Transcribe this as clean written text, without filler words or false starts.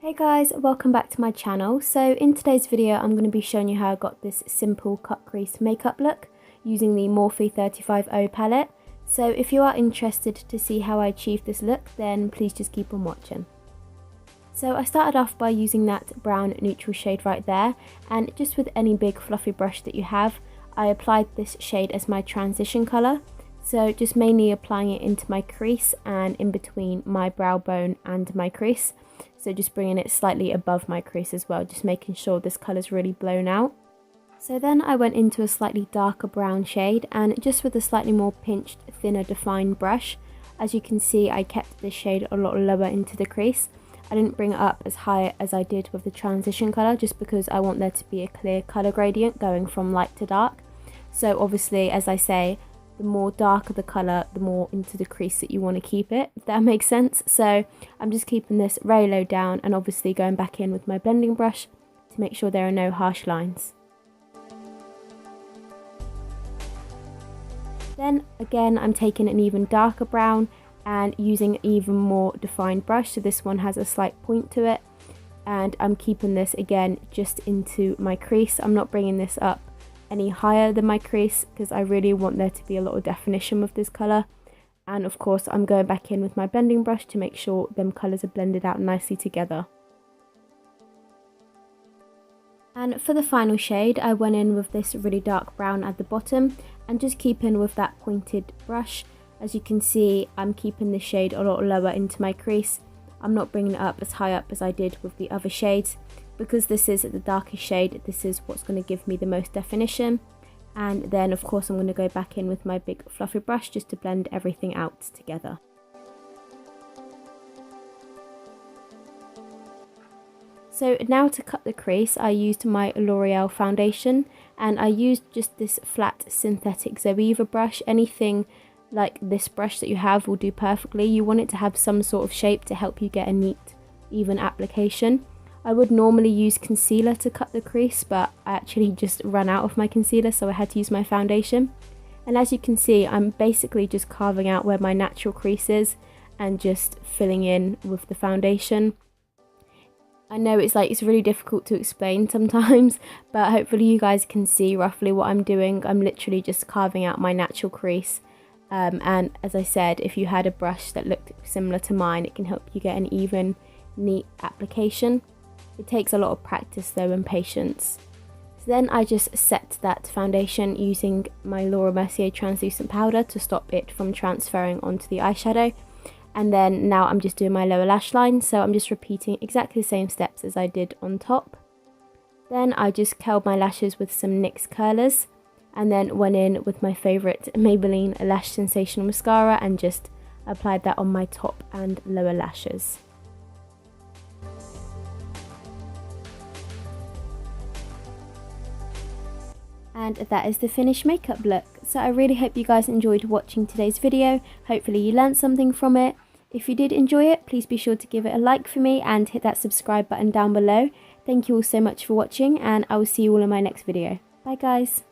Hey guys, welcome back to my channel. So in today's video I'm going to be showing you how I got this simple cut crease makeup look using the Morphe 35O palette. So if you are interested to see how I achieved this look, then please just keep on watching. So I started off by using that brown neutral shade right there, and just with any big fluffy brush that you have, I applied this shade as my transition colour. So just mainly applying it into my crease and in between my brow bone and my crease. So just bringing it slightly above my crease as well, just making sure this colour is really blown out. So then I went into a slightly darker brown shade, and just with a slightly more pinched, thinner defined brush, as you can see I kept this shade a lot lower into the crease. I didn't bring it up as high as I did with the transition colour, just because I want there to be a clear colour gradient going from light to dark. So obviously, as I say, the more darker the colour, the more into the crease that you want to keep it, if that makes sense. So I'm just keeping this very low down and obviously going back in with my blending brush to make sure there are no harsh lines. Then again I'm taking an even darker brown and using an even more defined brush, so this one has a slight point to it, and I'm keeping this again just into my crease. I'm not bringing this up any higher than my crease because I really want there to be a lot of definition with this colour. And of course I'm going back in with my blending brush to make sure them colours are blended out nicely together. And for the final shade I went in with this really dark brown at the bottom and just keeping with that pointed brush. As you can see, I'm keeping the shade a lot lower into my crease. I'm not bringing it up as high up as I did with the other shades. Because this is the darkest shade, this is what's going to give me the most definition. And then of course I'm going to go back in with my big fluffy brush just to blend everything out together. So now to cut the crease, I used my L'Oreal foundation, and I used just this flat synthetic Zoeva brush. Anything like this brush that you have will do perfectly. You want it to have some sort of shape to help you get a neat, even application. I would normally use concealer to cut the crease, but I actually just ran out of my concealer, so I had to use my foundation. And as you can see, I'm basically just carving out where my natural crease is and just filling in with the foundation. I know it's really difficult to explain sometimes, but hopefully you guys can see roughly what I'm doing. I'm literally just carving out my natural crease. And as I said, if you had a brush that looked similar to mine, it can help you get an even, neat application. It takes a lot of practice though and patience. So then I just set that foundation using my Laura Mercier translucent powder to stop it from transferring onto the eyeshadow. And then now I'm just doing my lower lash line, so I'm just repeating exactly the same steps as I did on top. Then I just curled my lashes with some NYX curlers, and then went in with my favourite Maybelline Lash Sensational mascara and just applied that on my top and lower lashes. And that is the finished makeup look. So I really hope you guys enjoyed watching today's video. Hopefully you learned something from it. If you did enjoy it, please be sure to give it a like for me and hit that subscribe button down below. Thank you all so much for watching, and I will see you all in my next video. Bye guys.